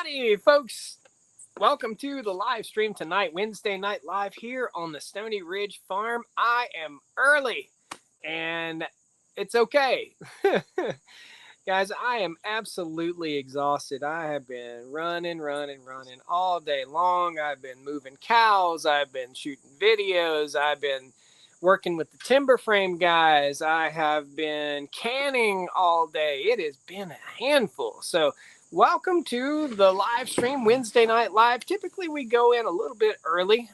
Howdy, folks. Welcome to the live stream tonight, Wednesday night live here on the Stony Ridge Farm. I am early, and it's okay. Guys, I am absolutely exhausted. I have been running all day long. I've been moving cows. I've been shooting videos. I've been working with the timber frame guys. I have been canning all day. It has been a handful. So welcome to the live stream, Wednesday night live. Typically we go in a little bit early.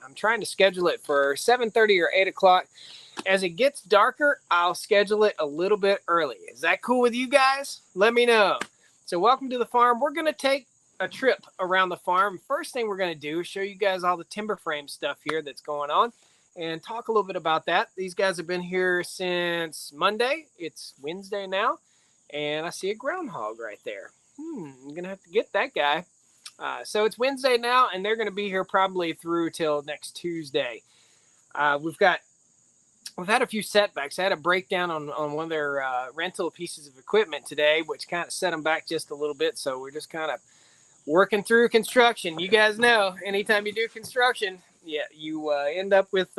I'm trying to schedule it for 7:30 or 8 o'clock. As it gets darker, I'll schedule it a little bit early. Is that cool with you guys? Let me know. So welcome to the farm. We're going to take a trip around the farm. First thing we're going to do is show you guys all the timber frame stuff here that's going on and talk a little bit about that. These guys have been here since Monday. It's Wednesday now, and I see a groundhog right there. I'm going to have to get that guy. So it's Wednesday now, and they're going to be here probably through till next Tuesday. We've had a few setbacks. I had a breakdown on one of their rental pieces of equipment today, which kind of set them back just a little bit. So we're just kind of working through construction. You guys know, anytime you do construction, you end up with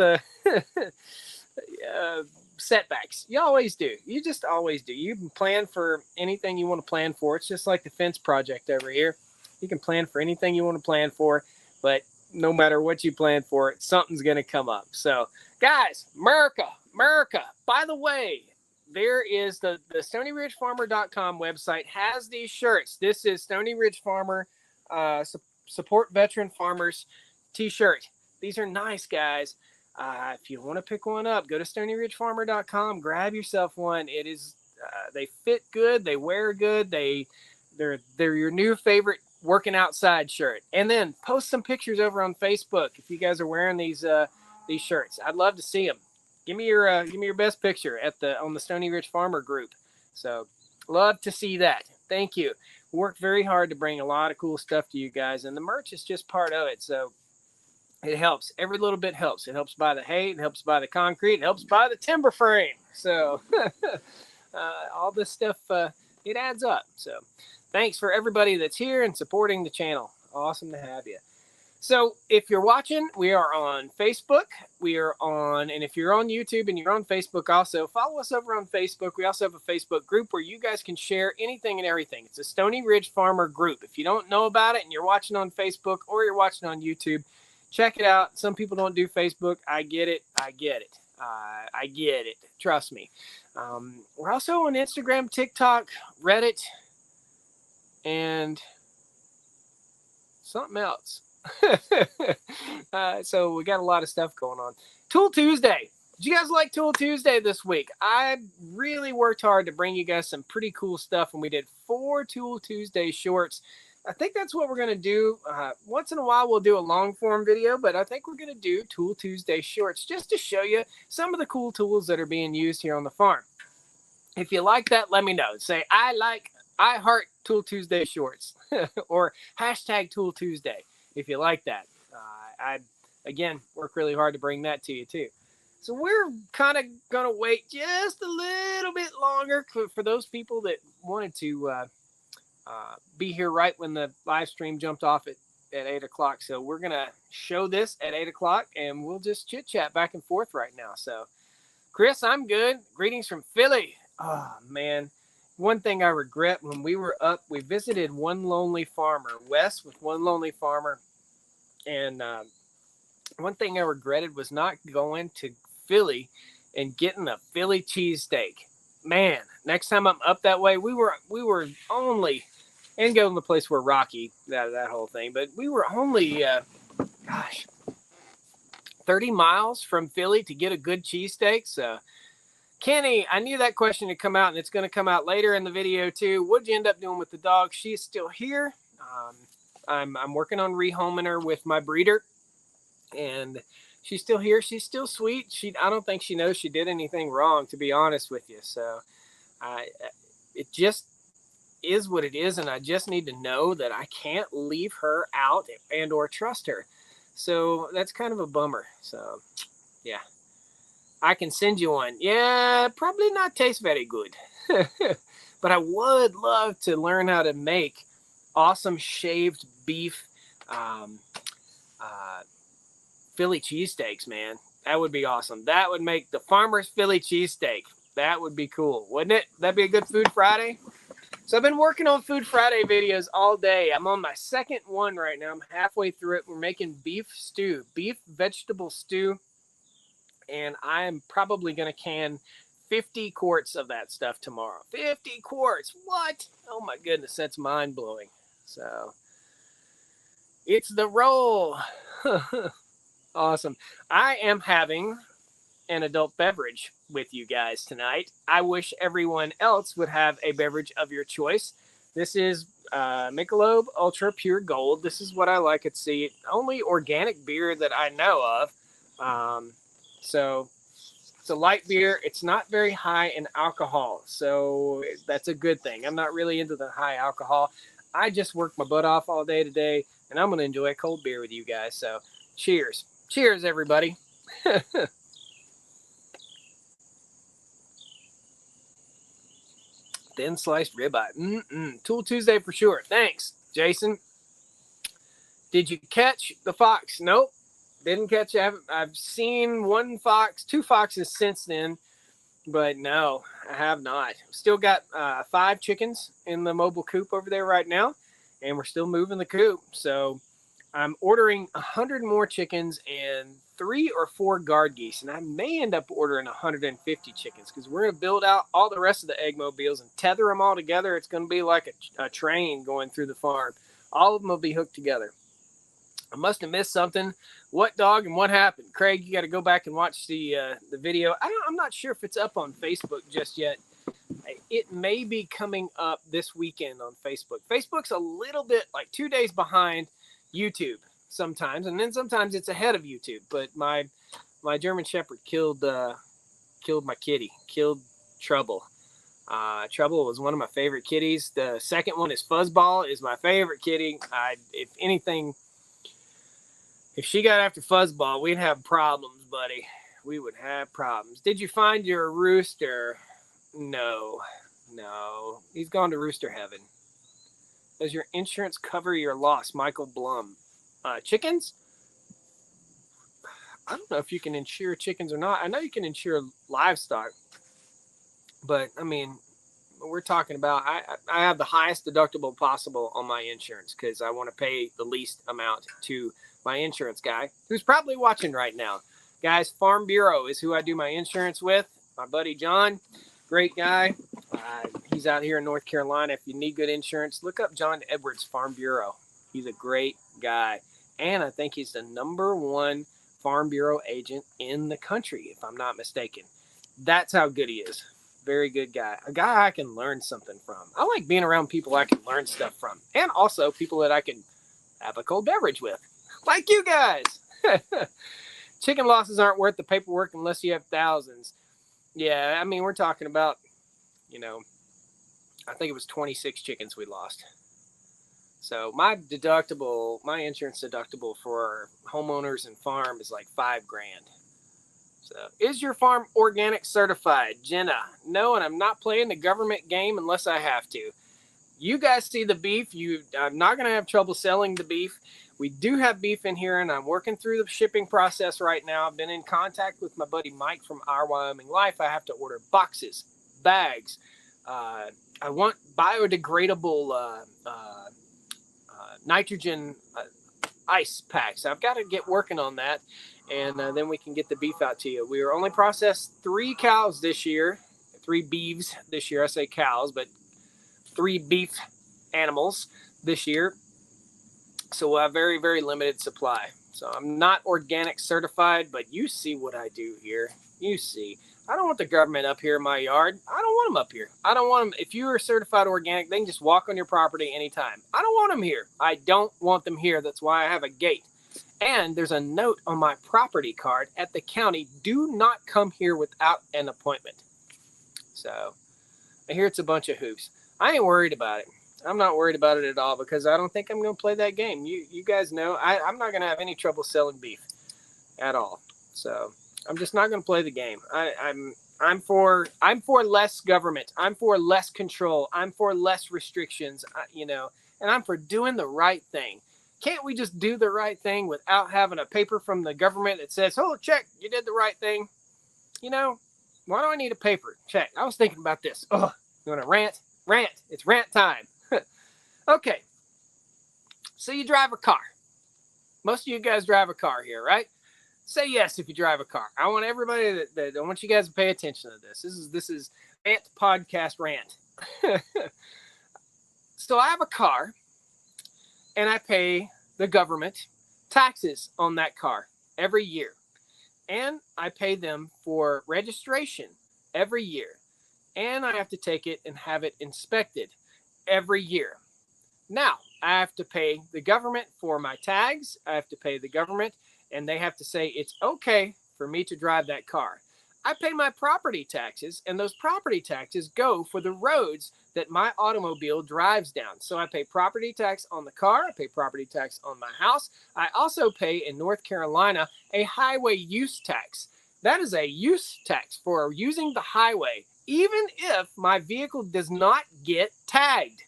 setbacks. You always do. You just always do. You can plan for anything you want to plan for. It's just like the fence project over here. You can plan for anything you want to plan for, but no matter what you plan for, something's going to come up. So, guys, America. By the way, there is the StonyRidgeFarmer.com website has these shirts. This is Stony Ridge Farmer Support Veteran Farmers t-shirt. These are nice, guys. If you want to pick one up, go to StonyRidgeFarmer.com. Grab yourself one. It is they fit good. They wear good. They're your new favorite working outside shirt. And then post some pictures over on Facebook if you guys are wearing these shirts. I'd love to see them. Give me your best picture on the Stony Ridge Farmer group. So love to see that. Thank you. We worked very hard to bring a lot of cool stuff to you guys, and the merch is just part of it. So it helps. Every little bit helps. It helps buy the hay. It helps buy the concrete. It helps buy the timber frame. So all this stuff, it adds up. So thanks for everybody that's here and supporting the channel. Awesome to have you. So if you're watching, we are on Facebook. And if you're on YouTube and you're on Facebook also, follow us over on Facebook. We also have a Facebook group where you guys can share anything and everything. It's a Stony Ridge Farmer group. If you don't know about it and you're watching on Facebook or you're watching on YouTube, check it out. Some people don't do Facebook. I get it. I get it. Trust me. We're also on Instagram, TikTok, Reddit, and something else. So we got a lot of stuff going on. Tool Tuesday. Did you guys like Tool Tuesday this week? I really worked hard to bring you guys some pretty cool stuff, and we did 4 Tool Tuesday shorts. I think that's what we're going to do. Once in a while, we'll do a long form video, but I think we're going to do Tool Tuesday shorts just to show you some of the cool tools that are being used here on the farm. If you like that, let me know. Say, I heart Tool Tuesday shorts or hashtag Tool Tuesday if you like that. I, again, work really hard to bring that to you too. So we're kind of going to wait just a little bit longer for those people that wanted to be here right when the live stream jumped off at 8 o'clock. So we're going to show this at 8 o'clock and we'll just chit chat back and forth right now. So Chris, I'm good. Greetings from Philly. Oh man. One thing I regret, when we were up, we visited One Lonely Farmer, Wes with One Lonely Farmer. And one thing I regretted was not going to Philly and getting a Philly cheesesteak. Man, next time I'm up that way, we were only, and going to the place where Rocky, that whole thing, but we were only, 30 miles from Philly to get a good cheesesteak. So Kenny, I knew that question would come out, and it's going to come out later in the video too. What'd you end up doing with the dog? She's still here. I'm working on rehoming her with my breeder, and she's still here. She's still sweet. I don't think she knows she did anything wrong, to be honest with you. So it just is what it is, and I just need to know that I can't leave her out and or trust her. So that's kind of a bummer. So yeah. I can send you one. Yeah, probably not taste very good. But I would love to learn how to make awesome shaved beef uh, Philly cheesesteaks, man. That would be awesome. That would make the Farmer's Philly cheesesteak. That would be cool, wouldn't it? That'd be a good Food Friday. So I've been working on Food Friday videos all day. I'm on my second one right now. I'm halfway through it. We're making beef stew, beef vegetable stew. And I'm probably going to can 50 quarts of that stuff tomorrow. 50 quarts. What? Oh my goodness. That's mind blowing. So it's the roll. Awesome. I am having an adult beverage with you guys tonight. I wish everyone else would have a beverage of your choice. This is Michelob Ultra Pure Gold. This is what I like at sea. Only organic beer that I know of. So it's a light beer. It's not very high in alcohol. So that's a good thing. I'm not really into the high alcohol. I just worked my butt off all day today, and I'm going to enjoy a cold beer with you guys. So cheers. Cheers, everybody. Thin sliced ribeye. Tool Tuesday for sure. Thanks, Jason. Did you catch the fox? Nope. Didn't catch it. I've seen one fox, two foxes since then, but no, I have not. Still got 5 chickens in the mobile coop over there right now, and we're still moving the coop. So I'm ordering 100 more chickens and 3 or 4 guard geese, and I may end up ordering 150 chickens because we're going to build out all the rest of the egg mobiles and tether them all together. It's going to be like a train going through the farm. All of them will be hooked together. I must have missed something. What dog and what happened? Craig, you got to go back and watch the video. I'm not sure if it's up on Facebook just yet. It may be coming up this weekend on Facebook. Facebook's a little bit like 2 days behind YouTube sometimes, and then sometimes it's ahead of YouTube. But my German Shepherd killed my kitty, killed Trouble. Trouble was one of my favorite kitties. The second one is Fuzzball, is my favorite kitty. If anything, if she got after Fuzzball, we'd have problems, buddy. We would have problems. Did you find your rooster? No. He's gone to rooster heaven. Does your insurance cover your loss? Michael Blum. Chickens? I don't know if you can insure chickens or not. I know you can insure livestock. But, I mean, we're talking about, I have the highest deductible possible on my insurance because I want to pay the least amount to my insurance guy, who's probably watching right now. Guys, Farm Bureau is who I do my insurance with. My buddy John, great guy. He's out here in North Carolina. If you need good insurance, look up John Edwards Farm Bureau. He's a great guy. And I think he's the #1 Farm Bureau agent in the country, if I'm not mistaken. That's how good he is. Very good guy. A guy I can learn something from. I like being around people I can learn stuff from. And also people that I can have a cold beverage with. Like you guys. Chicken losses aren't worth the paperwork unless you have thousands. Yeah, I mean, we're talking about, I think it was 26 chickens we lost. So my insurance deductible for homeowners and farm is like $5,000. So, is your farm organic certified? Jenna, no, and I'm not playing the government game unless I have to. You guys see the beef. I'm not going to have trouble selling the beef. We do have beef in here, and I'm working through the shipping process right now. I've been in contact with my buddy Mike from Our Wyoming Life. I have to order boxes, bags. I want biodegradable nitrogen ice packs. I've got to get working on that, and then we can get the beef out to you. We were only processed 3 cows this year, 3 beeves this year. I say cows, but 3 beef animals this year. So we'll have very, very limited supply. So I'm not organic certified, but you see what I do here. You see. I don't want the government up here in my yard. I don't want them up here. I don't want them. If you are certified organic, they can just walk on your property anytime. I don't want them here. I don't want them here. That's why I have a gate. And there's a note on my property card at the county. Do not come here without an appointment. So I hear it's a bunch of hoops. I ain't worried about it. I'm not worried about it at all because I don't think I'm going to play that game. You guys know I'm not going to have any trouble selling beef at all. So I'm just not going to play the game. I'm for less government. I'm for less control. I'm for less restrictions. and I'm for doing the right thing. Can't we just do the right thing without having a paper from the government that says, oh, check, you did the right thing? You know, why do I need a paper? Check. I was thinking about this. Oh, you want to rant? Rant. It's rant time. Okay. So you drive a car. Most of you guys drive a car here, right? Say yes if you drive a car. I want everybody I want you guys to pay attention to this. This is Rant Podcast Rant. So I have a car, and I pay the government taxes on that car every year. And I pay them for registration every year. And I have to take it and have it inspected every year. Now, I have to pay the government for my tags. I have to pay the government, and they have to say it's okay for me to drive that car. I pay my property taxes, and those property taxes go for the roads that my automobile drives down. So I pay property tax on the car. I pay property tax on my house. I also pay in North Carolina a highway use tax. That is a use tax for using the highway, even if my vehicle does not get tagged.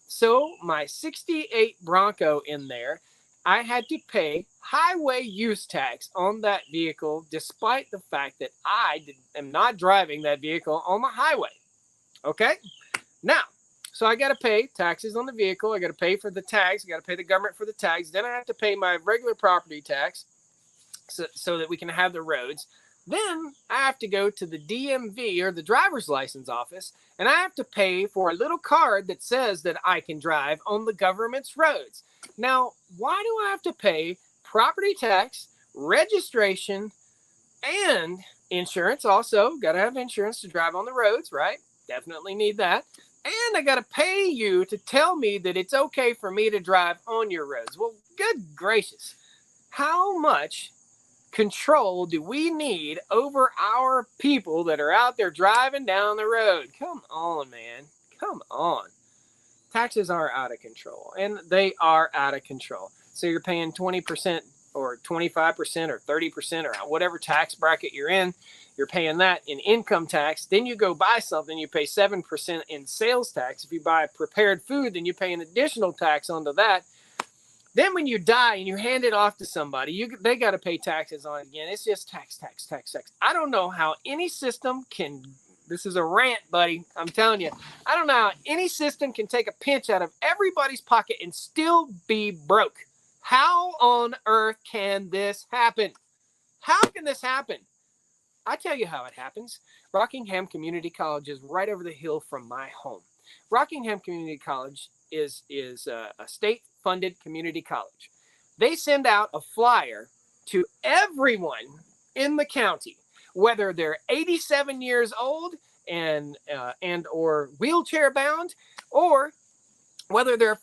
So my 68 Bronco in there, I had to pay highway use tax on that vehicle, despite the fact that I am not driving that vehicle on the highway. Okay? Now, so I got to pay taxes on the vehicle. I got to pay for the tags. I got to pay the government for the tags. Then I have to pay my regular property tax so that we can have the roads. Then I have to go to the DMV, or the driver's license office, and I have to pay for a little card that says that I can drive on the government's roads. Now, why do I have to pay property tax, registration, and insurance? Also, got to have insurance to drive on the roads, right? Definitely need that. And I got to pay you to tell me that it's okay for me to drive on your roads. Well, good gracious. How much control do we need over our people that are out there driving down the road? Come on, man. Come on. Taxes are out of control, and they are out of control. So you're paying 20% or 25% or 30% or whatever tax bracket you're in. You're paying that in income tax. Then you go buy something, you pay 7% in sales tax. If you buy prepared food, then you pay an additional tax onto that. Then when you die and you hand it off to somebody, they got to pay taxes on it again. It's just tax. I don't know how any system can, this is a rant, buddy, I'm telling you. I don't know how any system can take a pinch out of everybody's pocket and still be broke. How on earth can this happen? How can this happen? I tell you how it happens. Rockingham Community College is right over the hill from my home. Rockingham Community College is a state-funded community college. They send out a flyer to everyone in the county, whether they're 87 years old and or wheelchair bound, or whether they're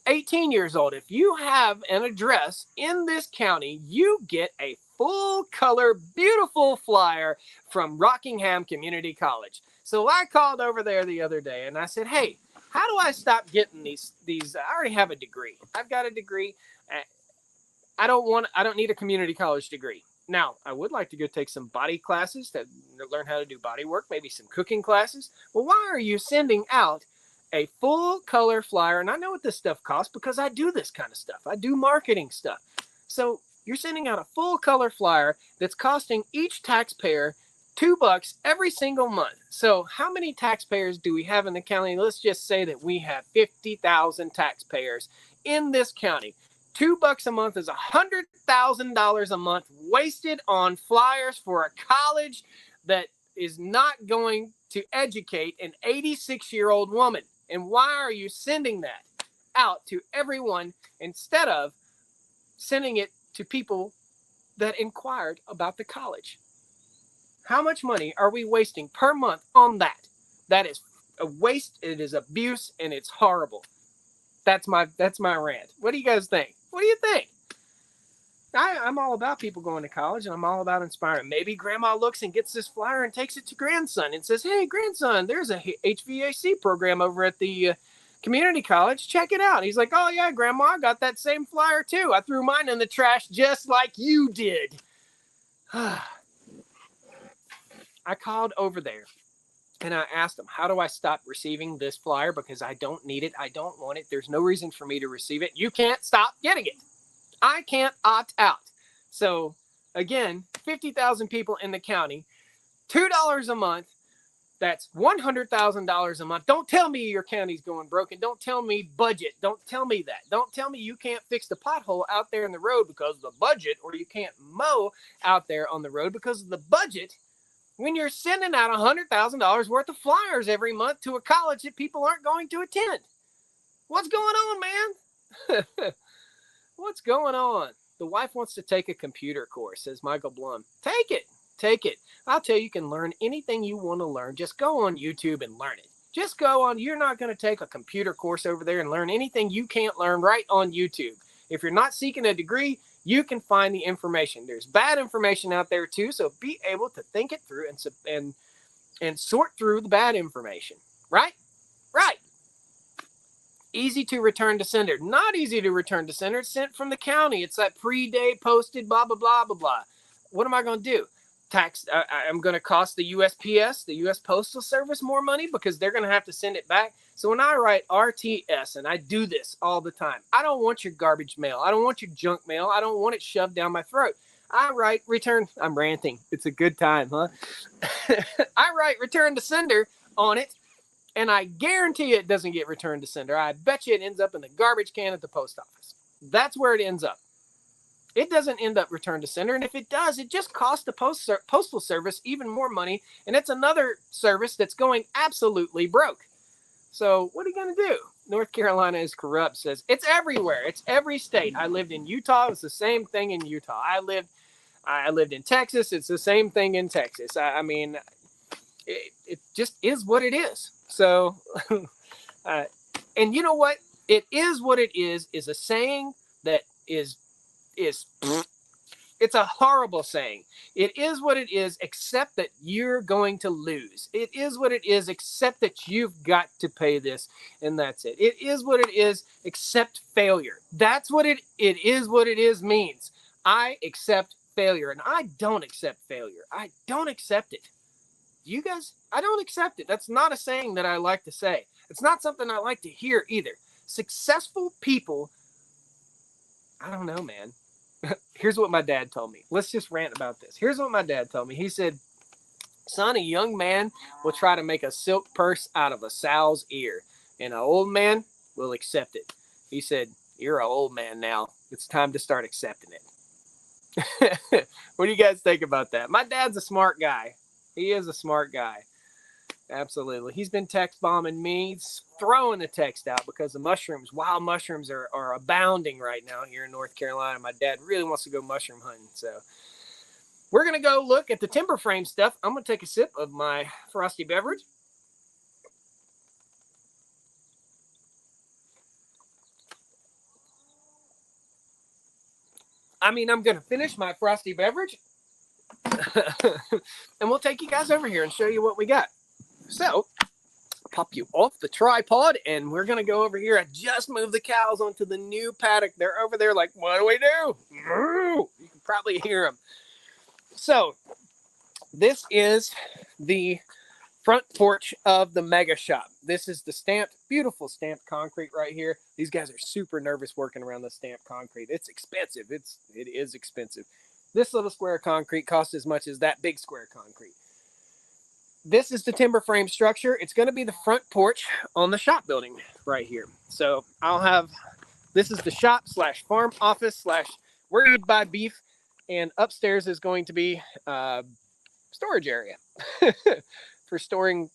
18 years old. If you have an address in this county, you get a full color, beautiful flyer from Rockingham Community College. So I called over there the other day and I said, hey, how do I stop getting these? I already have a degree. I've got a degree. I don't need a community college degree. Now, I would like to go take some body classes to learn how to do body work, maybe some cooking classes. Well, why are you sending out a full color flyer? And I know what this stuff costs because I do this kind of stuff. I do marketing stuff. So you're sending out a full color flyer that's costing each taxpayer $2 every single month. So how many taxpayers do we have in the county? Let's just say that we have 50,000 taxpayers in this county. $2 a month is $100,000 a month wasted on flyers for a college that is not going to educate an 86-year-old woman. And why are you sending that out to everyone instead of sending it to people that inquired about the college? How much money are we wasting per month on that? That is a waste, it is abuse, and it's horrible. That's my rant. What do you guys think? What do you think? I'm all about people going to college, and I'm all about inspiring. Maybe grandma looks and gets this flyer and takes it to grandson and says, hey, grandson, there's a HVAC program over at the community college. Check it out. And he's like, oh, yeah, grandma, I got that same flyer, too. I threw mine in the trash just like you did. I called over there, And I asked them, how do I stop receiving this flyer? Because I don't need it. I don't want it. There's no reason for me to receive it. You can't stop getting it. I can't opt out. So again, 50,000 people in the county, $2 a month. That's $100,000 a month. Don't tell me your county's going broken. Don't tell me budget. Don't tell me that. Don't tell me you can't fix the pothole out there in the road because of the budget, or you can't mow out there on the road because of the budget, when you're sending out $100,000 worth of flyers every month to a college that people aren't going to attend. What's going on, man? What's going on? The wife wants to take a computer course, says Michael Blum. Take it. Take it. I'll tell you, you can learn anything you want to learn. Just go on YouTube and learn it. Just go on. You're not going to take a computer course over there and learn anything you can't learn right on YouTube. If you're not seeking a degree, you can find the information. There's bad information out there too, so be able to think it through and sort through the bad information. Right? Right. Easy to return to sender. Not easy to return to sender. It's sent from the county. It's that pre-date posted, blah, blah, blah, blah, blah. What am I going to do? I'm going to cost the USPS, the U.S. Postal Service, more money because they're going to have to send it back. So when I write RTS, and I do this all the time, I don't want your garbage mail. I don't want your junk mail. I don't want it shoved down my throat. I write return. I'm ranting. It's a good time, huh? I write return to sender on it, and I guarantee it doesn't get returned to sender. I bet you it ends up in the garbage can at the post office. That's where it ends up. It doesn't end up returned to sender, and if it does, it just costs the postal service even more money, and it's another service that's going absolutely broke. So what are you going to do? North Carolina is corrupt, says. It's everywhere. It's every state. I lived in Utah. It's the same thing in Utah. I lived in Texas. It's the same thing in Texas. I mean, it just is what it is. So, and you know what? It is what it is a saying that is it's a horrible saying. It is what it is, except that you're going to lose. It is what it is, except that you've got to pay this, and that's it. It is what it is, except failure. That's what it is what it is means. I accept failure, and I don't accept failure. I don't accept it. You guys, I don't accept it. That's not a saying that I like to say. It's not something I like to hear either. Successful people, I don't know, man. Here's what my dad told me. Let's just rant about this. Here's what my dad told me. He said, son, a young man will try to make a silk purse out of a sow's ear, and an old man will accept it. He said, you're an old man now. It's time to start accepting it. What do you guys think about that? My dad's a smart guy. He is a smart guy. Absolutely. He's been text bombing me. He's throwing the text out because the mushrooms, wild mushrooms are abounding right now here in North Carolina. My dad really wants to go mushroom hunting. So we're going to go look at the timber frame stuff. I'm going to take a sip of my frosty beverage. I'm going to finish my frosty beverage and we'll take you guys over here and show you what we got. So, pop you off the tripod, and we're going to go over here. I just moved the cows onto the new paddock. They're over there like, what do we do? You can probably hear them. So, this is the front porch of the mega shop. This is the stamped, beautiful stamped concrete right here. These guys are super nervous working around the stamped concrete. It's expensive. It is expensive. This little square of concrete costs as much as that big square of concrete. This is the timber frame structure. It's going to be the front porch on the shop building right here. So this is the shop / farm office / where you'd buy beef. And upstairs is going to be storage area for storing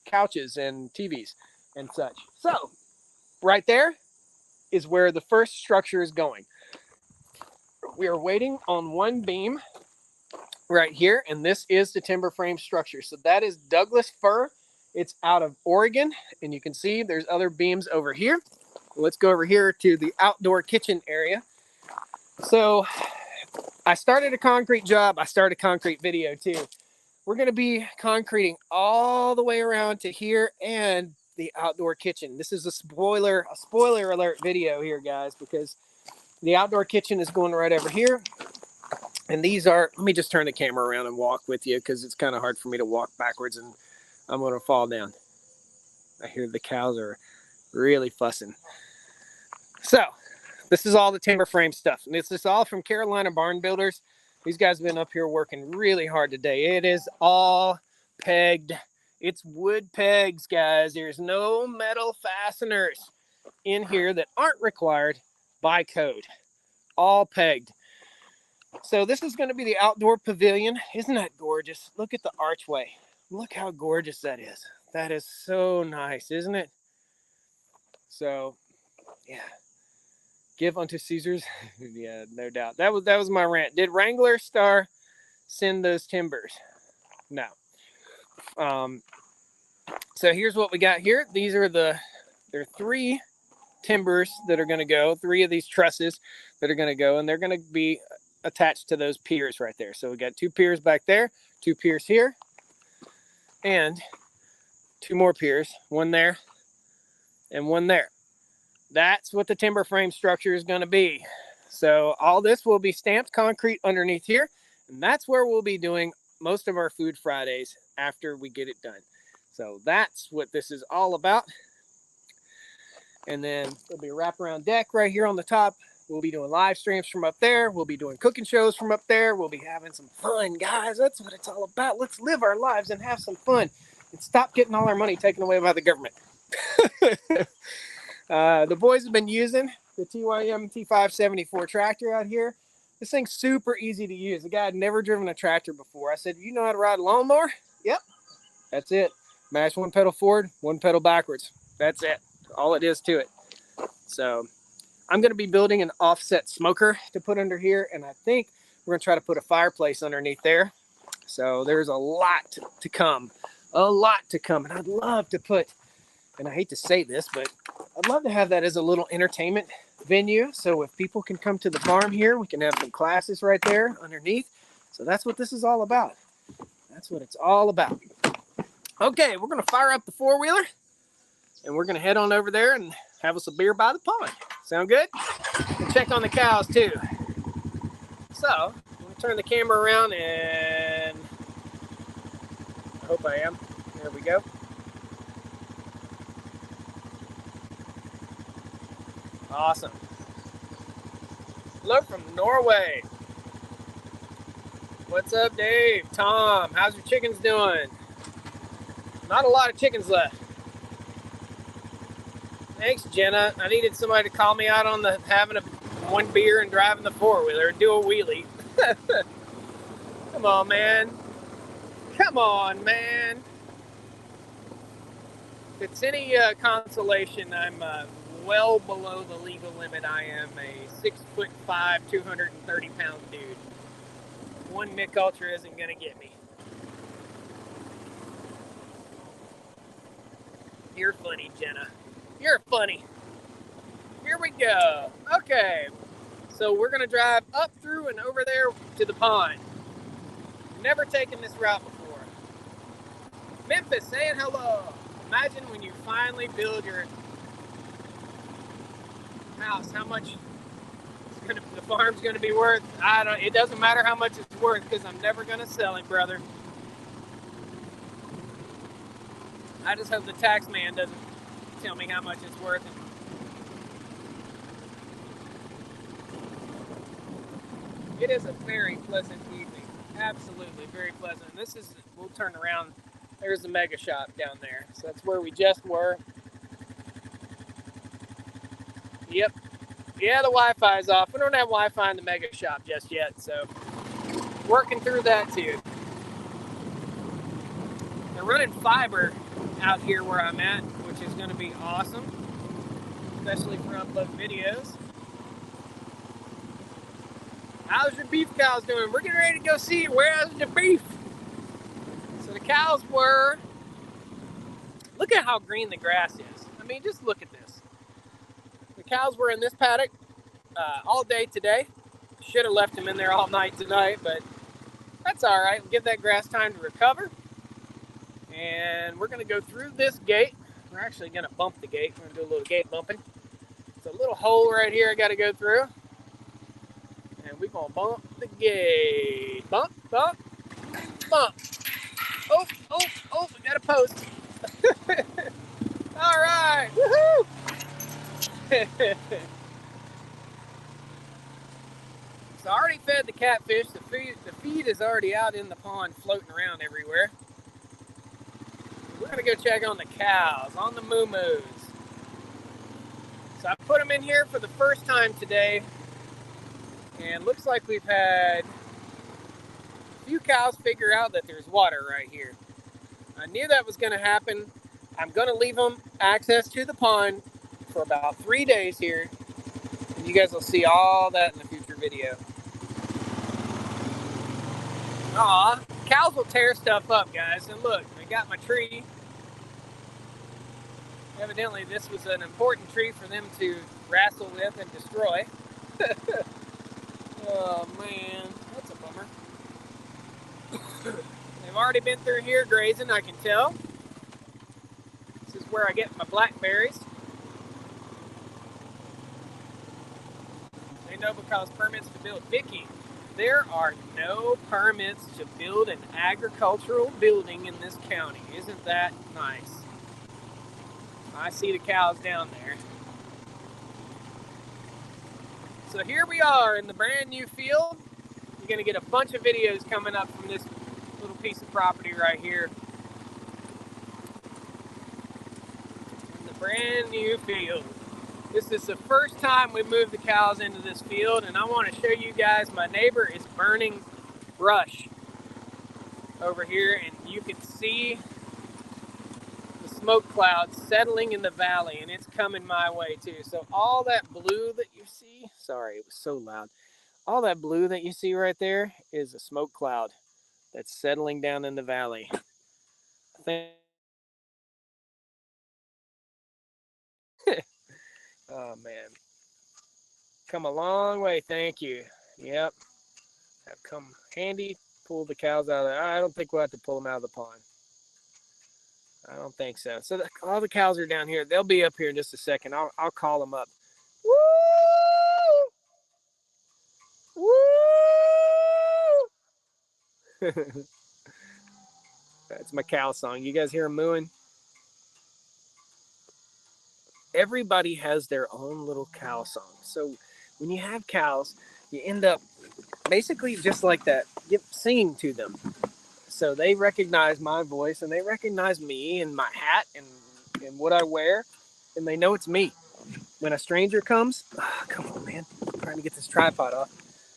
couches and TVs and such. So right there is where the first structure is going. We are waiting on one beam right here, and this is the timber frame structure. So that is Douglas fir. It's out of Oregon, and you can see there's other beams over here. Let's go over here to the outdoor kitchen area. So I started a concrete job. I started a concrete video too. We're going to be concreting all the way around to here and the outdoor kitchen. This is a spoiler alert video here, guys, because the outdoor kitchen is going right over here. And these are, let me just turn the camera around and walk with you because it's kind of hard for me to walk backwards and I'm going to fall down. I hear the cows are really fussing. So this is all the timber frame stuff. And this is all from Carolina Barn Builders. These guys have been up here working really hard today. It is all pegged. It's wood pegs, guys. There's no metal fasteners in here that aren't required by code. All pegged. So this is going to be the outdoor pavilion. Isn't that gorgeous? Look at the archway. Look how gorgeous that is. That is so nice, isn't it? So, yeah. Give unto Caesar's. Yeah, no doubt. That was my rant. Did Wrangler Star send those timbers? No. So here's what we got here. These are there are 3 timbers that are going to go, 3 of these trusses that are going to go, and they're going to be attached to those piers right there. So we got 2 piers back there, 2 piers here, and 2 more piers, 1 there and 1 there. That's what the timber frame structure is going to be. So all this will be stamped concrete underneath here, and that's where we'll be doing most of our food Fridays after we get it done. So that's what this is all about. And then there'll be a wraparound deck right here on the top. We'll be doing live streams from up there. We'll be doing cooking shows from up there. We'll be having some fun, guys. That's what it's all about. Let's live our lives and have some fun and stop getting all our money taken away by the government. The boys have been using the TYM T574 tractor out here. This thing's super easy to use. The guy had never driven a tractor before. I said, you know how to ride a lawnmower? Yep. That's it. Mash 1 pedal forward, 1 pedal backwards. That's it. All it is to it. So I'm going to be building an offset smoker to put under here, and I think we're going to try to put a fireplace underneath there. So there's a lot to come. A lot to come. And I'd love to put, and I hate to say this, but I'd love to have that as a little entertainment venue. So if people can come to the farm here, we can have some classes right there underneath. So that's what this is all about. That's what it's all about. Okay, we're going to fire up the 4-wheeler, and we're going to head on over there and have us a beer by the pond. Sound good? And check on the cows too. So, I'm going to turn the camera around, and I hope I am. There we go. Awesome. Hello from Norway. What's up, Dave? Tom, how's your chickens doing? Not a lot of chickens left. Thanks, Jenna. I needed somebody to call me out on the having 1 beer and driving the 4-wheeler and do a wheelie. Come on, man. Come on, man. If it's any consolation, I'm well below the legal limit. I am a 6'5", 230-pound dude. 1 Mick Ultra isn't gonna get me. You're funny, Jenna. You're funny. Here we go. Okay. So we're gonna drive up through and over there to the pond. Never taken this route before. Memphis saying hello. Imagine when you finally build your house, how much the farm's gonna be worth. It doesn't matter how much it's worth, because I'm never gonna sell it, brother. I just hope the tax man doesn't tell me how much it's worth. It is a very pleasant evening. Absolutely very pleasant. We'll turn around. There's the mega shop down there. So that's where we just were. Yep. Yeah, the Wi-Fi is off. We don't have Wi-Fi in the mega shop just yet, so working through that too. They're running fiber out here where I'm at, which is going to be awesome, especially for uploading videos. How's your beef cows doing? We're getting ready to go see where's the beef. So the cows were, look at how green the grass is. I mean, just look at this. The cows were in this paddock all day today. Should have left them in there all night tonight, but that's all right. We'll give that grass time to recover. And we're going to go through this gate. We're actually going to bump the gate. We're going to do a little gate bumping. It's a little hole right here I got to go through. And we're going to bump the gate. Bump, bump, bump. Oh, oh, Oh, we got a post. All right. Woohoo! So I already fed the catfish. The feed is already out in the pond floating around everywhere. We're going to go check on the cows, on the moo-moos. So I put them in here for the first time today. And looks like we've had a few cows figure out that there's water right here. I knew that was going to happen. I'm going to leave them access to the pond for about 3 days here. And you guys will see all that in the future video. Aw, cows will tear stuff up, guys. And look, I got my tree. Evidently, this was an important tree for them to wrestle with and destroy. Oh, man. That's a bummer. They've already been through here grazing, I can tell. This is where I get my blackberries. They know because permits to build. Vicky, there are no permits to build an agricultural building in this county. Isn't that nice? I see the cows down there. So here we are in the brand new field. You're going to get a bunch of videos coming up from this little piece of property right here. In the brand new field. This is the first time we moved the cows into this field, and I want to show you guys my neighbor is burning brush over here, and you can see the smoke clouds settling in the valley, and it's coming my way too. So all that blue that you see, sorry, it was so loud. All that blue that you see right there is a smoke cloud that's settling down in the valley. I think oh man, come a long way, thank you. Yep, have come handy. Pull the cows out of there. I don't think we'll have to pull them out of the pond. I don't think so. So all the cows are down here. They'll be up here in just a second. I'll call them up. Woo! Woo! That's my cow song. You guys hear them mooing? Everybody has their own little cow song. So when you have cows, you end up basically just like that, singing to them. So they recognize my voice and they recognize me and my hat and what I wear, and they know it's me. When a stranger comes, come on, man, I'm trying to get this tripod off.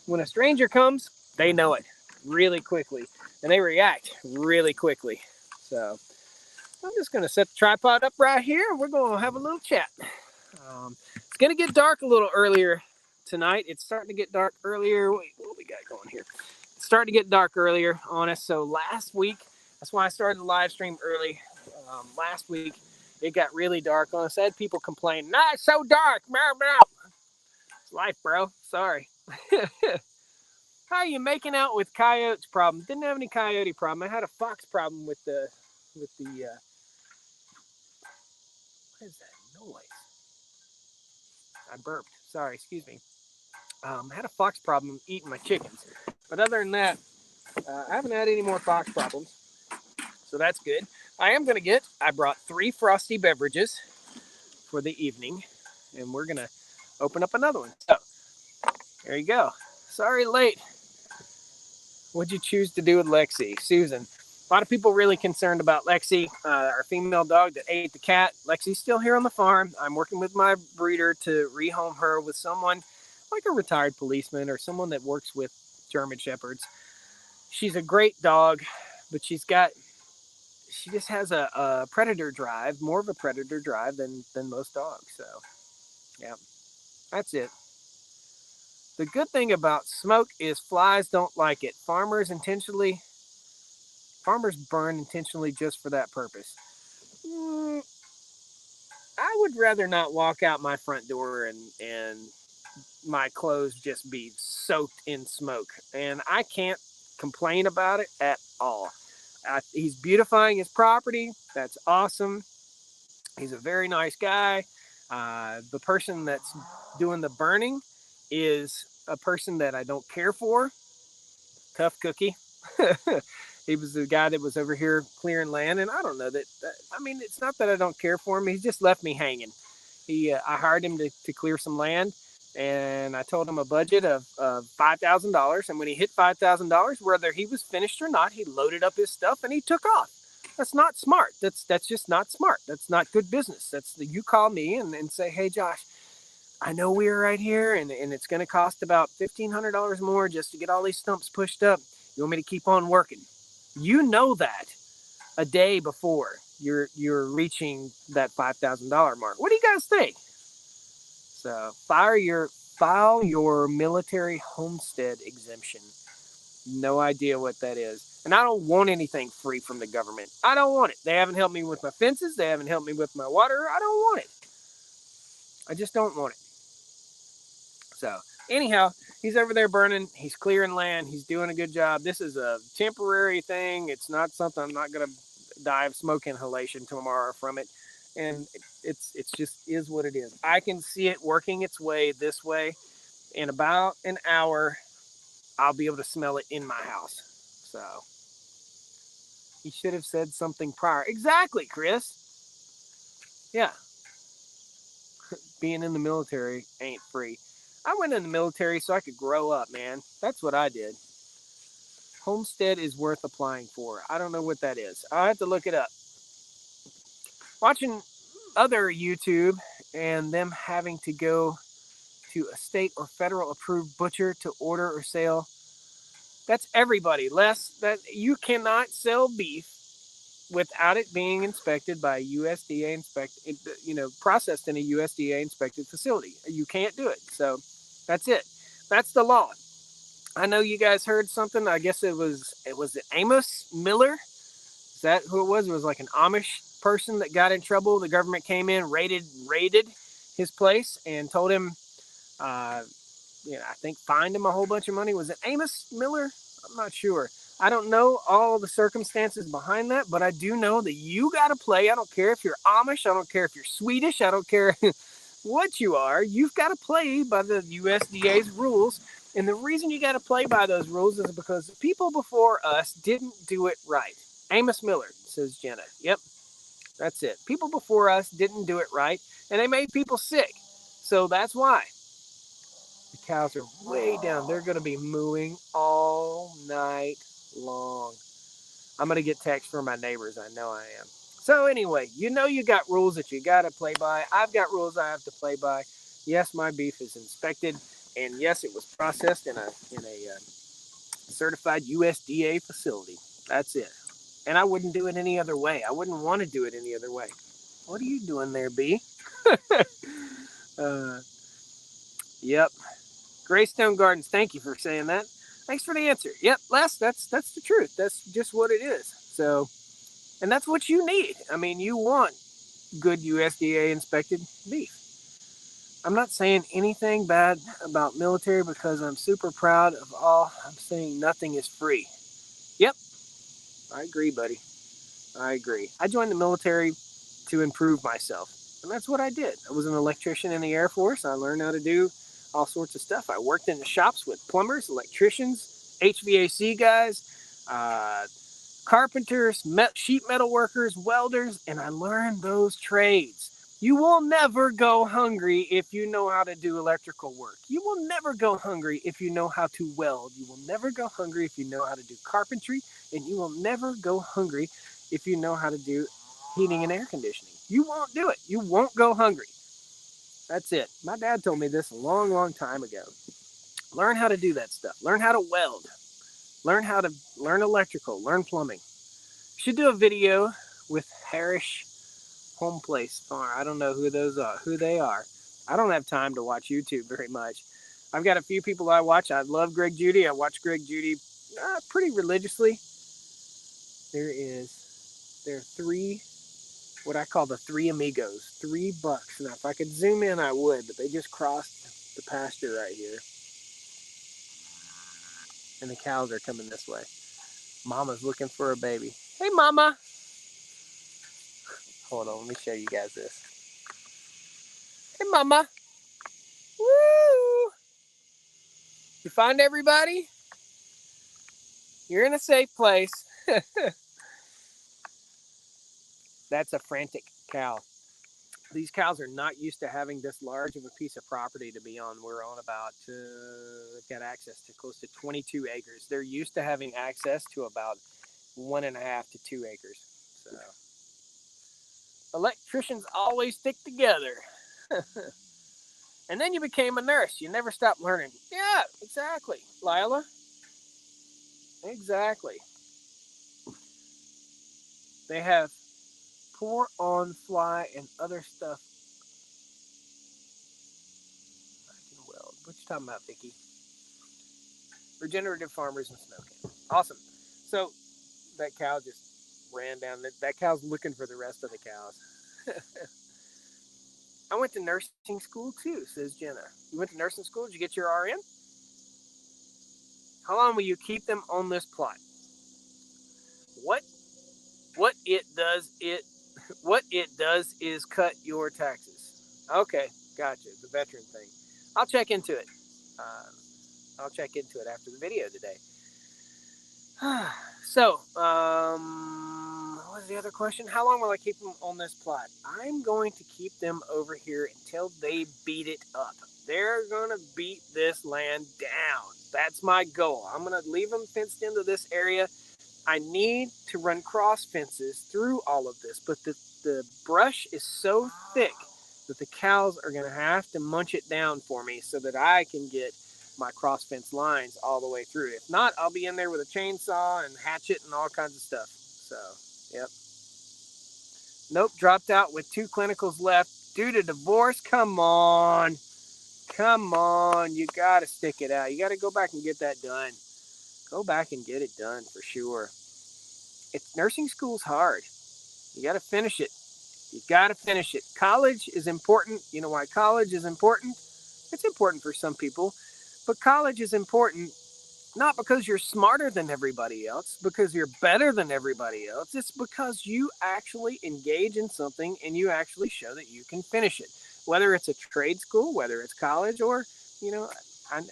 When a stranger comes, they know it really quickly and they react really quickly. So I'm just going to set the tripod up right here and we're going to have a little chat. It's going to get dark a little earlier tonight. It's starting to get dark earlier. Wait, what we got going here? It's starting to get dark earlier on us. So last week, that's why I started the live stream early. Last week, it got really dark on us. I had people complain, nah, it's so dark. It's life, bro. Sorry. How are you making out with coyotes problem? Didn't have any coyote problem. I had a fox problem with the what is that noise? I burped. Sorry, excuse me. I had a fox problem eating my chickens. But other than that, I haven't had any more fox problems. So that's good. I brought 3 frosty beverages for the evening. And we're going to open up another one. So, there you go. Sorry, late. What'd you choose to do with Lexi? Susan. A lot of people really concerned about Lexi, our female dog that ate the cat. Lexi's still here on the farm. I'm working with my breeder to rehome her with someone like a retired policeman or someone that works with German Shepherds. She's a great dog, but she just has a predator drive, more of a predator drive than most dogs. So, yeah, that's it. The good thing about smoke is flies don't like it. Farmers burn intentionally just for that purpose. I would rather not walk out my front door and my clothes just be soaked in smoke. And I can't complain about it at all. He's beautifying his property. That's awesome. He's a very nice guy. The person that's doing the burning is a person that I don't care for. Tough cookie. He was the guy that was over here clearing land, and I don't know that. I mean, it's not that I don't care for him. He's just left me hanging. I hired him to clear some land, and I told him a budget of $5,000. And when he hit $5,000, whether he was finished or not, he loaded up his stuff and he took off. That's not smart. That's just not smart. That's not good business. You call me and say, hey Josh, I know we're right here, and it's going to cost about $1,500 more just to get all these stumps pushed up. You want me to keep on working? You know that a day before you're reaching that $5,000 mark. What do you guys think? So file your military homestead exemption. No idea what that is. And I don't want anything free from the government. I don't want it. They haven't helped me with my fences. They haven't helped me with my water. I don't want it. I just don't want it. So anyhow, he's over there burning. He's clearing land. He's doing a good job. This is a temporary thing. It's not something. I'm not going to die of smoke inhalation tomorrow from it. And it's just is what it is. I can see it working its way this way. In about an hour, I'll be able to smell it in my house. So he should have said something prior. Exactly, Chris. Yeah. Being in the military ain't free. I went in the military so I could grow up, man. That's what I did. Homestead is worth applying for. I don't know what that is. I'll have to look it up. Watching other YouTube and them having to go to a state or federal approved butcher to order or sell. That's everybody. That you cannot sell beef without it being inspected by a USDA processed in a USDA inspected facility. You can't do it. So that's it. That's the law. I know you guys heard something. I guess it was Amos Miller. Is that who it was? It was like an Amish person that got in trouble. The government came in, raided his place, and told him, I think fined him a whole bunch of money. Was it Amos Miller? I'm not sure. I don't know all the circumstances behind that, but I do know that you got to play. I don't care if you're Amish. I don't care if you're Swedish. I don't care what you are. You've got to play by the USDA's rules. And the reason you got to play by those rules is because the people before us didn't do it right. Amos Miller, says Jenna. Yep, that's it. People before us didn't do it right, and they made people sick. So that's why. The cows are way down. They're going to be mooing all night long. I'm going to get texts from my neighbors. I know I am. So anyway, you got rules that you got to play by. I've got rules I have to play by. Yes, my beef is inspected, and yes, it was processed in a certified USDA facility. That's it. And I wouldn't do it any other way. I wouldn't want to do it any other way. What are you doing there, B? Yep. Greystone Gardens, thank you for saying that. Thanks for the answer. Yep, Les, that's the truth. That's just what it is. So, and that's what you need. I mean, you want good USDA inspected beef. I'm not saying anything bad about military because I'm super proud of all. I'm saying nothing is free. Yep, I agree, buddy. I agree. I joined the military to improve myself, and that's what I did. I was an electrician in the Air Force. I learned how to do all sorts of stuff. I worked in the shops with plumbers, electricians, HVAC guys, carpenters, sheet metal workers, welders, and I learned those trades. You will never go hungry if you know how to do electrical work. You will never go hungry if you know how to weld. You will never go hungry if you know how to do carpentry, and you will never go hungry if you know how to do heating and air conditioning. You won't do it. You won't go hungry. That's it. My dad told me this a long, long time ago. Learn how to do that stuff. Learn how to weld. Learn electrical. Learn plumbing. Should do a video with Harris Home Place Farm. I don't know who they are. I don't have time to watch YouTube very much. I've got a few people I watch. I love Greg Judy. I watch Greg Judy pretty religiously. There are three, what I call the three amigos, 3 bucks. Now, if I could zoom in, I would, but they just crossed the pasture right here. And the cows are coming this way. Mama's looking for a baby. Hey, Mama. Hold on, let me show you guys this. Hey, Mama. Woo! You find everybody? You're in a safe place. That's a frantic cow. These cows are not used to having this large of a piece of property to be on. We're on about, got access to close to 22 acres. They're used to having access to about 1.5 to 2 acres. So electricians always stick together. And then you became a nurse. You never stopped learning. Yeah, exactly, Lila. Exactly. They have pour on fly and other stuff. I can weld. What you talking about, Vicky? Regenerative farmers and snow camp. Awesome. So that cow just ran down. That cow's looking for the rest of the cows. I went to nursing school too, says Jenna. You went to nursing school? Did you get your RN? How long will you keep them on this plot? What what it does is cut your taxes. Okay, gotcha. The veteran thing. I'll check into it. I'll check into it after the video today. So, what was the other question? How long will I keep them on this plot? I'm going to keep them over here until they beat it up. They're going to beat this land down. That's my goal. I'm going to leave them fenced into this area. I need to run cross fences through all of this, but the brush is so thick that the cows are going to have to munch it down for me so that I can get my cross fence lines all the way through. If not, I'll be in there with a chainsaw and hatchet and all kinds of stuff. So, yep. Nope, dropped out with 2 clinicals left due to divorce. Come on. Come on. You got to stick it out. You got to go back and get that done. Go back and get it done for sure. Nursing school's hard. You got to finish it. You got to finish it. College is important. You know why college is important? It's important for some people, but college is important not because you're smarter than everybody else, because you're better than everybody else. It's because you actually engage in something and you actually show that you can finish it. Whether it's a trade school, whether it's college, or, you know,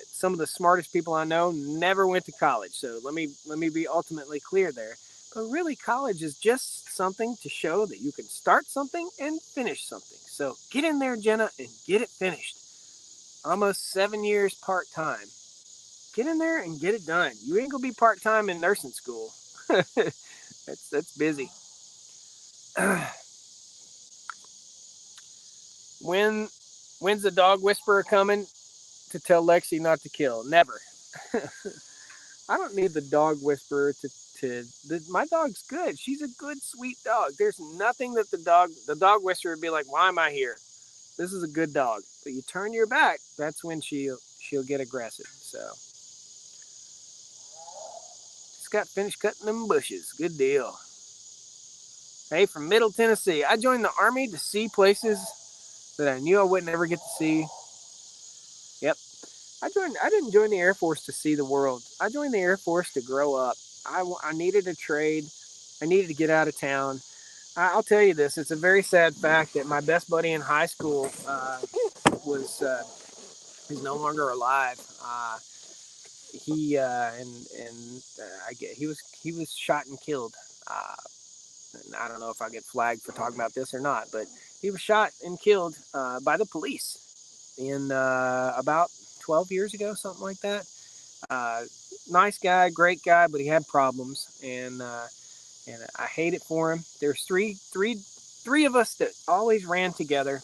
some of the smartest people I know never went to college. So let me be ultimately clear there. But really, college is just something to show that you can start something and finish something. So get in there, Jenna, and get it finished. Almost 7 years part-time. Get in there and get it done. You ain't gonna be part-time in nursing school. that's busy. When's the dog whisperer coming to tell Lexi not to kill? Never. I don't need the dog whisperer my dog's good. She's a good, sweet dog. There's nothing that the dog whisperer would be like, why am I here? This is a good dog. But you turn your back, that's when she'll get aggressive. So just got finished cutting them bushes. Good deal. Hey, from Middle Tennessee. I joined the Army to see places that I knew I wouldn't ever get to see. Yep. I didn't join the Air Force to see the world. I joined the Air Force to grow up. I needed a trade. I needed to get out of town. I'll tell you this. It's a very sad fact that my best buddy in high school is no longer alive. He was shot and killed. And I don't know if I get flagged for talking about this or not, but he was shot and killed by the police in about 12 years ago, something like that. Nice guy, great guy, but he had problems, and I hate it for him. There's three of us that always ran together,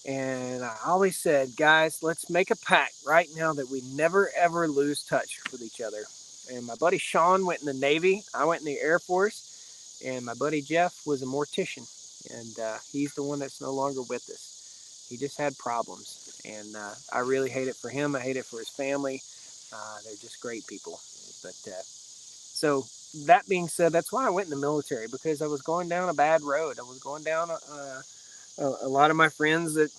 and I always said, guys, let's make a pact right now that we never ever lose touch with each other. And my buddy Sean went in the Navy. I went in the Air Force, and my buddy Jeff was a mortician, and he's the one that's no longer with us. He just had problems, and I really hate it for him. I hate it for his family. They're just great people. But so that being said, that's why I went in the military, because I was going down a bad road. I was going down a lot of my friends that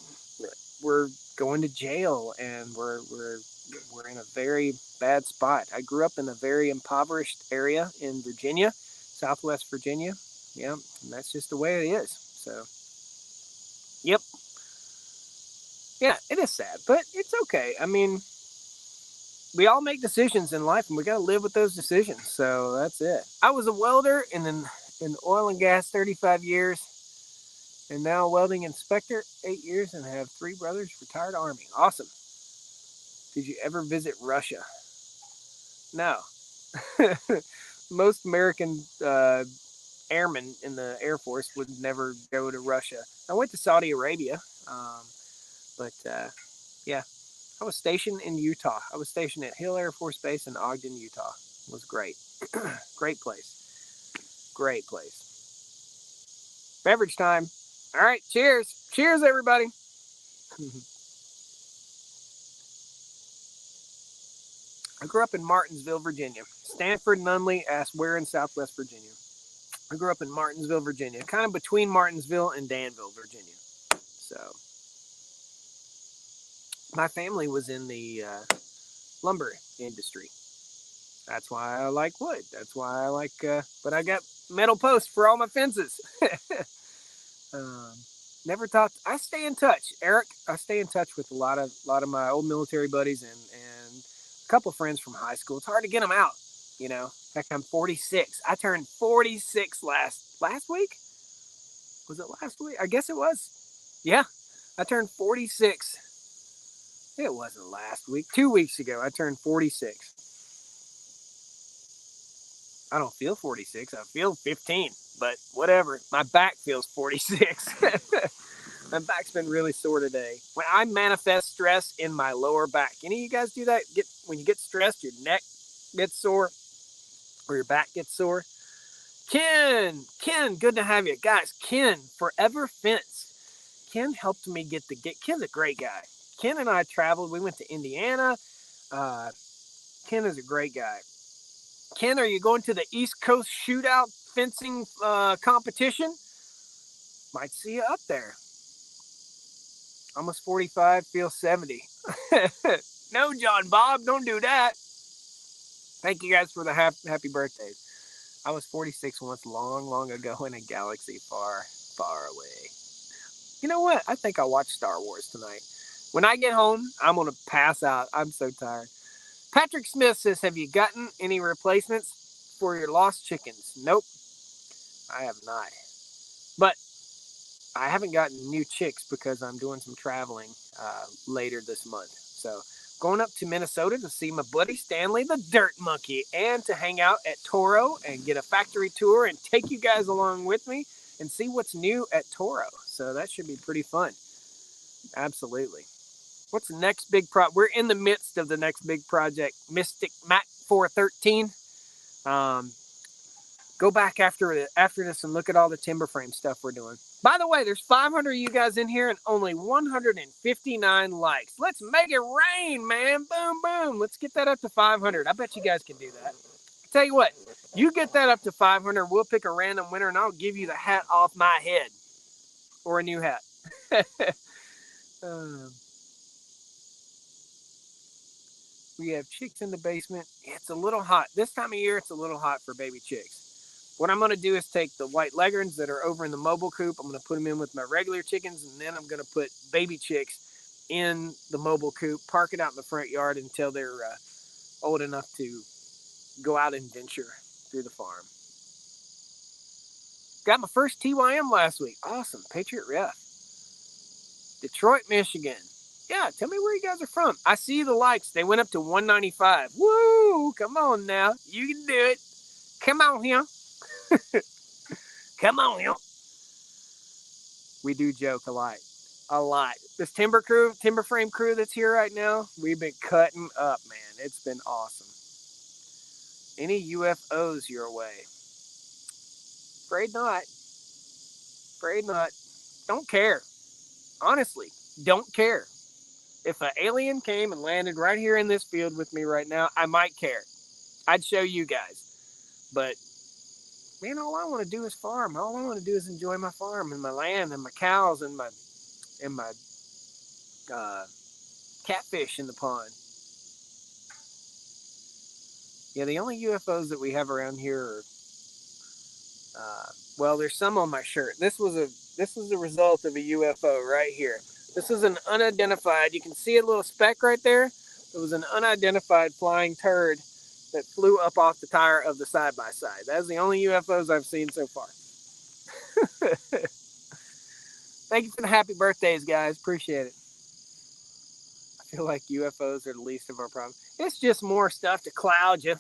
were going to jail, and we're in a very bad spot. I grew up in a very impoverished area in Virginia, Southwest Virginia. Yeah, and that's just the way it is. So, yep. Yeah, it is sad, but it's okay. I mean, we all make decisions in life, and we got to live with those decisions. So that's it. I was a welder in oil and gas 35 years, and now a welding inspector 8 years, and have 3 brothers, retired Army. Awesome. Did you ever visit Russia? No. Most American airmen in the Air Force would never go to Russia. I went to Saudi Arabia, but yeah, I was stationed in Utah. I was stationed at Hill Air Force Base in Ogden, Utah. It was great. Great place. Great place. Beverage time. All right, cheers. Cheers, everybody. I grew up in Martinsville, Virginia. Stanford Nunley asked where in Southwest Virginia. I grew up in Martinsville, Virginia, kind of between Martinsville and Danville, Virginia. So my family was in the lumber industry. That's why I like wood. That's why I like, but I got metal posts for all my fences. um, never talked. I stay in touch, Eric. I stay in touch with a lot of my old military buddies and a couple friends from high school. It's hard to get them out, you know. Heck, I'm 46. I turned 46 last week. Was it last week? I guess it was. Yeah, I turned 46. It wasn't last week. 2 weeks ago, I turned 46. I don't feel 46. I feel 15, but whatever. My back feels 46. My back's been really sore today. When I manifest stress in my lower back, any of you guys do that? When you get stressed, your neck gets sore or your back gets sore. Ken, good to have you. Guys, Ken, Forever Fence. Ken helped me get Ken's a great guy. Ken and I traveled. We went to Indiana. Ken is a great guy. Ken, are you going to the East Coast Shootout fencing competition? Might see you up there. Almost 45, feel 70. No, John Bob, don't do that. Thank you guys for the happy birthdays. I was 46 once long ago in a galaxy far, far away. You know what? I think I'll watch Star Wars tonight. When I get home, I'm going to pass out. I'm so tired. Patrick Smith says, have you gotten any replacements for your lost chickens? Nope, I have not. But I haven't gotten new chicks because I'm doing some traveling later this month. So going up to Minnesota to see my buddy Stanley the Dirt Monkey and to hang out at Toro and get a factory tour and take you guys along with me and see what's new at Toro. So that should be pretty fun. Absolutely. What's the next big project? We're in the midst of the next big project, Mystic Mac 413. Go back after this and look at all the timber frame stuff we're doing. By the way, there's 500 of you guys in here and only 159 likes. Let's make it rain, man. Boom, boom. Let's get that up to 500. I bet you guys can do that. Tell you what, you get that up to 500, we'll pick a random winner and I'll give you the hat off my head. Or a new hat. We have chicks in the basement. It's a little hot. This time of year, it's a little hot for baby chicks. What I'm going to do is take the white leghorns that are over in the mobile coop. I'm going to put them in with my regular chickens, and then I'm going to put baby chicks in the mobile coop, park it out in the front yard until they're old enough to go out and venture through the farm. Got my first TYM last week. Awesome. Patriot Ref. Detroit, Michigan. Yeah, tell me where you guys are from. I see the likes. They went up to 195. Woo! Come on now. You can do it. Come on here. Come on here. We do joke a lot. A lot. This timber frame crew that's here right now, we've been cutting up, man. It's been awesome. Any UFOs your way? Afraid not. Afraid not. Don't care. Honestly, don't care. If an alien came and landed right here in this field with me right now, I might care. I'd show you guys. But, man, all I want to do is farm. All I want to do is enjoy my farm and my land and my cows and my catfish in the pond. Yeah, the only UFOs that we have around here are, well, there's some on my shirt. This was the result of a UFO right here. This is an unidentified. You can see a little speck right there. It was an unidentified flying turd that flew up off the tire of the side-by-side. That's the only UFOs I've seen so far. Thank you for the happy birthdays, guys. Appreciate it. I feel like UFOs are the least of our problems. It's just more stuff to cloud you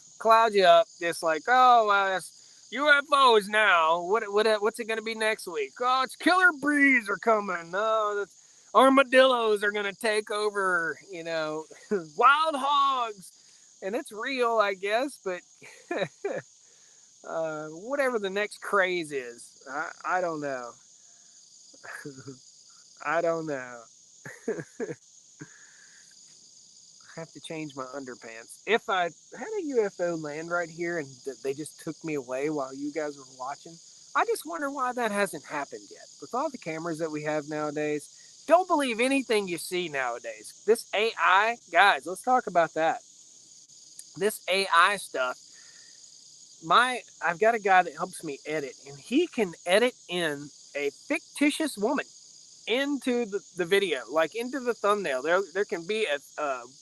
up. Just like, oh, well, that's UFOs now. What's it gonna be next week? Oh, it's killer bees are coming. No, armadillos are gonna take over. Wild hogs, and it's real, I guess. But whatever the next craze is, I don't know. I don't know. I have to change my underpants. If I had a UFO land right here and they just took me away while you guys were watching, I just wonder why that hasn't happened yet. With all the cameras that we have nowadays, don't believe anything you see nowadays. This AI, guys, let's talk about that. This AI stuff. I've got a guy that helps me edit, and he can edit in a fictitious woman into the video, like into the thumbnail. There can be a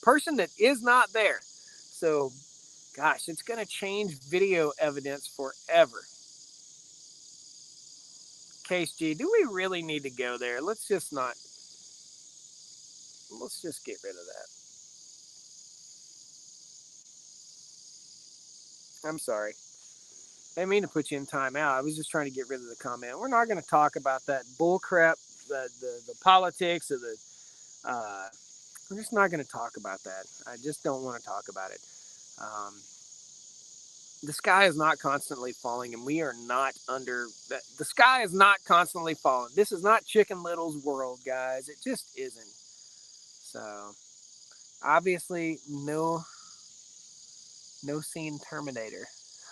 person that is not there. So, gosh, it's going to change video evidence forever. Case G, do we really need to go there? Let's just not. Let's just get rid of that. I'm sorry. I didn't mean to put you in timeout. I was just trying to get rid of the comment. We're not going to talk about that bullcrap, the politics of the. We're just not going to talk about that. I just don't want to talk about it. The sky is not constantly falling, and we are not under. The sky is not constantly falling. This is not Chicken Little's world, guys. It just isn't. So, obviously, no scene Terminator.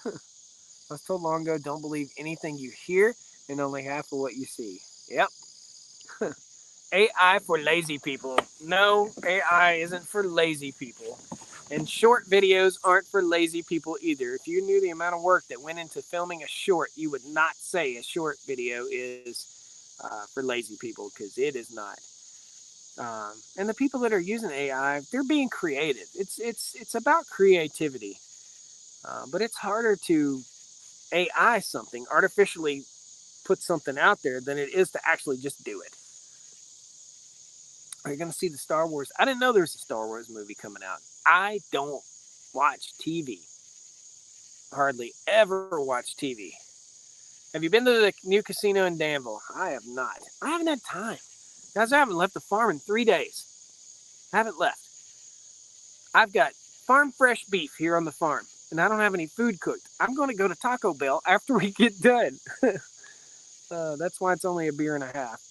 I was told long ago, don't believe anything you hear and only half of what you see. Yep. AI for lazy people. No, AI isn't for lazy people. And short videos aren't for lazy people either. If you knew the amount of work that went into filming a short, you would not say a short video is for lazy people, because it is not. And the people that are using AI, they're being creative. It's about creativity. But it's harder to AI something, artificially put something out there, than it is to actually just do it. Are you going to see the Star Wars? I didn't know there was a Star Wars movie coming out. I don't watch TV. Hardly ever watch TV. Have you been to the new casino in Danville? I have not. I haven't had time. Guys, I haven't left the farm in 3 days. I haven't left. I've got farm fresh beef here on the farm, and I don't have any food cooked. I'm going to go to Taco Bell after we get done. That's why it's only a beer and a half.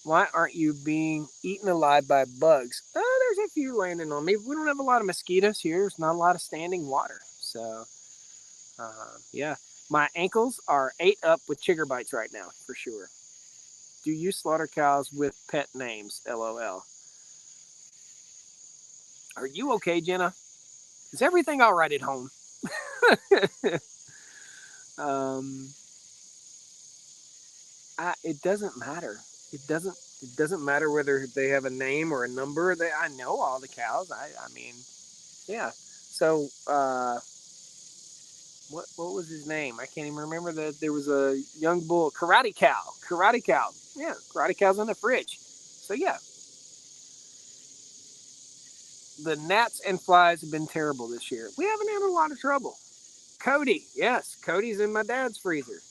Why aren't you being eaten alive by bugs? There's a few landing on me. We don't have a lot of mosquitoes here. There's not a lot of standing water. So, yeah. My ankles are ate up with chigger bites right now, for sure. Do you slaughter cows with pet names? LOL. Are you okay, Jenna? Is everything all right at home? It doesn't matter. It doesn't matter whether they have a name or a number. I know all the cows. I mean, yeah. So what was his name? I can't even remember. That there was a young bull, Karate Cow. Yeah, Karate Cow's in the fridge. So yeah. The gnats and flies have been terrible this year. We haven't had a lot of trouble. Cody, yes, Cody's in my dad's freezer.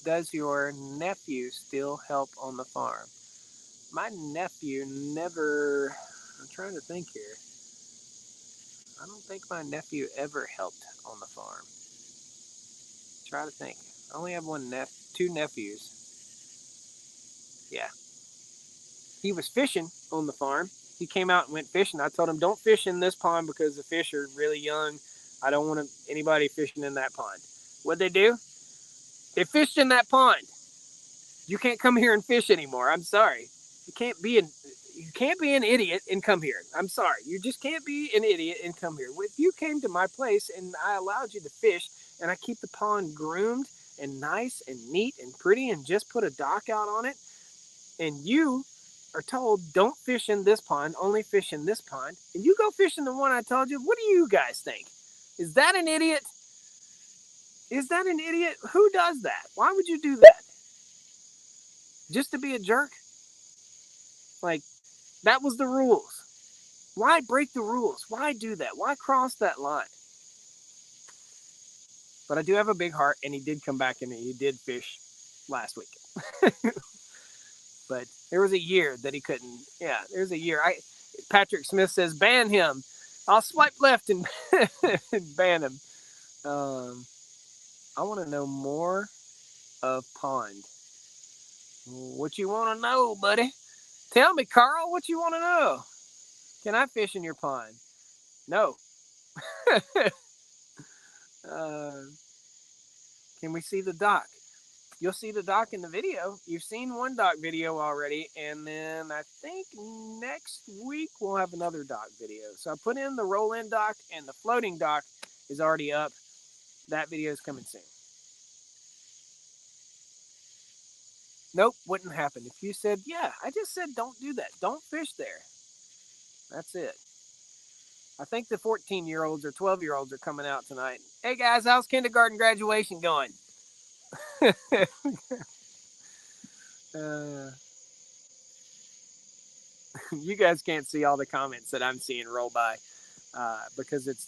Does your nephew still help on the farm? My nephew never. I'm trying to think here. I don't think my nephew ever helped on the farm. Try to think. I only have two nephews. Yeah. He was fishing on the farm. He came out and went fishing. I told him, don't fish in this pond because the fish are really young. I don't want anybody fishing in that pond. What'd they do? They fished in that pond. You can't come here and fish anymore. I'm sorry. You can't be an idiot and come here. I'm sorry. You just can't be an idiot and come here. If you came to my place and I allowed you to fish and I keep the pond groomed, and nice and neat and pretty and just put a dock out on it, and you are told don't fish in this pond, only fish in this pond, and you go fish in the one I told you, what do you guys think? Is that an idiot? Is that an idiot? Who does that? Why would you do that? Just to be a jerk? Like, that was the rules. Why break the rules? Why do that? Why cross that line? But I do have a big heart, and he did come back and he did fish last week. But there was a year that he couldn't. Yeah, there's a year. Patrick Smith says ban him. I'll swipe left and ban him. I want to know more of pond. What you want to know, buddy? Tell me, Carl. What you want to know? Can I fish in your pond? No. Can we see the dock? You'll see the dock in the video. You've seen one dock video already, and then I think next week we'll have another dock video. So I put in the roll-in dock, and the floating dock is already up. That video is coming soon. Nope, wouldn't happen. If you said, yeah, I just said don't do that. Don't fish there. That's it. I think the 14-year-olds or 12-year-olds are coming out tonight. Hey, guys, how's kindergarten graduation going? You guys can't see all the comments that I'm seeing roll by because it's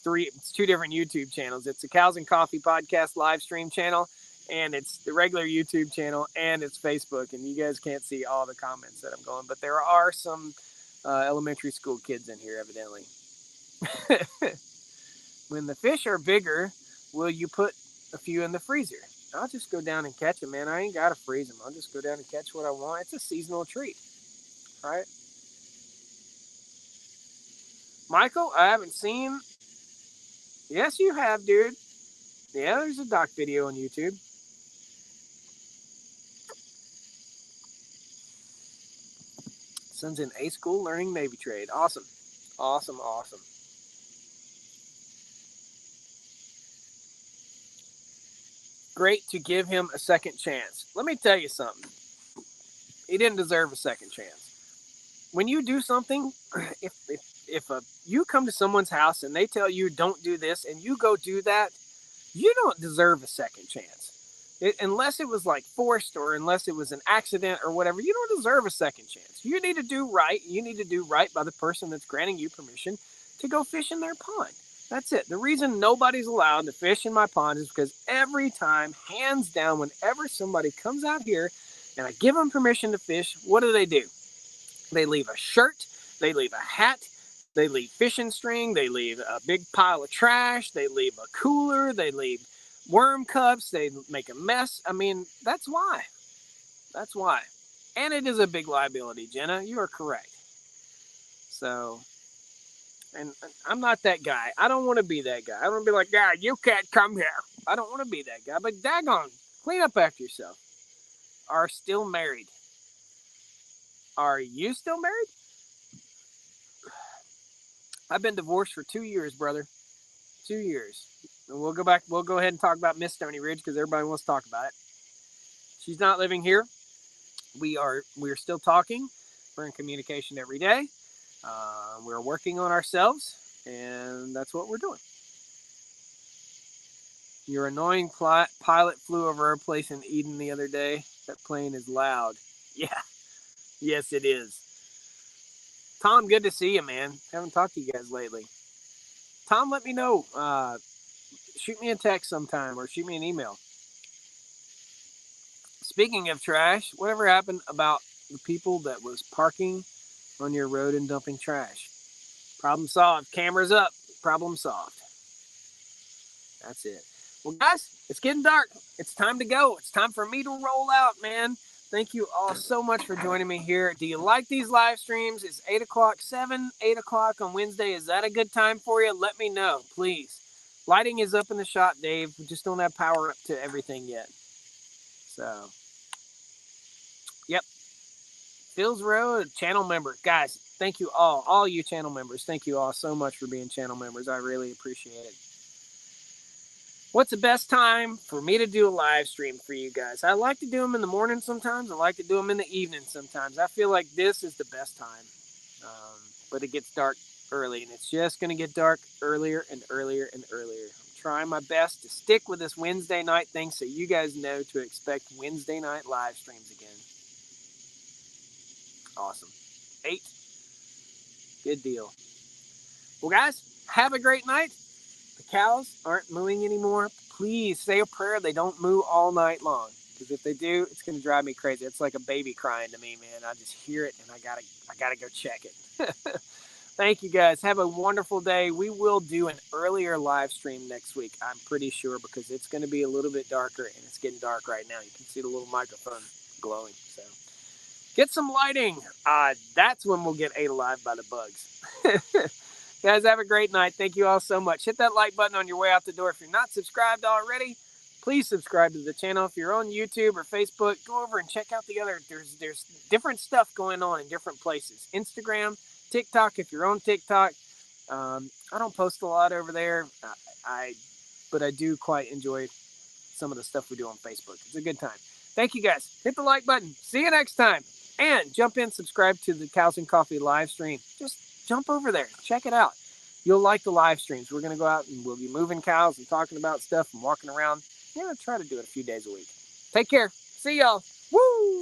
two different YouTube channels. It's the Cows and Coffee Podcast live stream channel, and it's the regular YouTube channel, and it's Facebook. And you guys can't see all the comments that I'm going, but there are some elementary school kids in here, evidently. When the fish are bigger, will you put a few in the freezer? I'll just go down and catch them, man. I ain't got to freeze them. I'll just go down and catch what I want. It's a seasonal treat, right? Michael, I haven't seen. Yes, you have, dude. Yeah, there's a doc video on YouTube. Son's in A school learning Navy trade. Awesome. Awesome, awesome. Great to give him a second chance. Let me tell you something. He didn't deserve a second chance. When you do something, if you come to someone's house and they tell you don't do this and you go do that, you don't deserve a second chance. Unless it was like forced or unless it was an accident or whatever, you don't deserve a second chance. You need to do right. You need to do right by the person that's granting you permission to go fish in their pond. That's it. The reason nobody's allowed to fish in my pond is because every time, hands down, whenever somebody comes out here and I give them permission to fish, what do? They leave a shirt, they leave a hat, they leave fishing string, they leave a big pile of trash, they leave a cooler, they leave worm cups, they make a mess. I mean, that's why. That's why. And it is a big liability, Jenna. You are correct. So, and I'm not that guy. I don't want to be that guy. I don't want to be like, yeah, you can't come here. I don't want to be that guy. But daggone, clean up after yourself. Are still married. Are you still married? I've been divorced for 2 years, brother. 2 years. And we'll go ahead and talk about Miss Stony Ridge because everybody wants to talk about it. She's not living here. We're still talking. We're in communication every day. We're working on ourselves, and that's what we're doing. Your annoying pilot flew over our place in Eden the other day. That plane is loud. Yeah. Yes, it is. Tom, good to see you, man. Haven't talked to you guys lately. Tom, let me know. Shoot me a text sometime or shoot me an email. Speaking of trash, whatever happened about the people that was parking on your road and dumping trash? Problem solved. Cameras up. Problem solved. That's it. Well, guys, it's getting dark. It's time to go. It's time for me to roll out, man. Thank you all so much for joining me here. Do you like these live streams? It's 8 o'clock, 8 o'clock on Wednesday. Is that a good time for you? Let me know, please. Lighting is up in the shop, Dave. We just don't have power up to everything yet. So, yep. Phil's Road, channel member. Guys, thank you all you channel members. Thank you all so much for being channel members. I really appreciate it. What's the best time for me to do a live stream for you guys? I like to do them in the morning sometimes. I like to do them in the evening sometimes. I feel like this is the best time. But it gets dark early, and it's just going to get dark earlier and earlier and earlier. I'm trying my best to stick with this Wednesday night thing so you guys know to expect Wednesday night live streams again. Awesome. 8. Good deal. Well, guys, have a great night. The cows aren't mooing anymore. Please say a prayer they don't moo all night long. Because if they do, it's going to drive me crazy. It's like a baby crying to me, man. I just hear it, and I gotta go check it. Thank you, guys. Have a wonderful day. We will do an earlier live stream next week, I'm pretty sure, because it's going to be a little bit darker, and it's getting dark right now. You can see the little microphone glowing. So get some lighting. That's when we'll get ate alive by the bugs. Guys, have a great night. Thank you all so much. Hit that like button on your way out the door. If you're not subscribed already, please subscribe to the channel. If you're on YouTube or Facebook, go over and check out the other. There's different stuff going on in different places. Instagram, TikTok, if you're on TikTok. I don't post a lot over there, but I do quite enjoy some of the stuff we do on Facebook. It's a good time. Thank you, guys. Hit the like button. See you next time. And jump in, subscribe to the Cows and Coffee live stream. Just jump over there. Check it out. You'll like the live streams. We're going to go out and we'll be moving cows and talking about stuff and walking around. We're going to try to do it a few days a week. Take care. See y'all. Woo!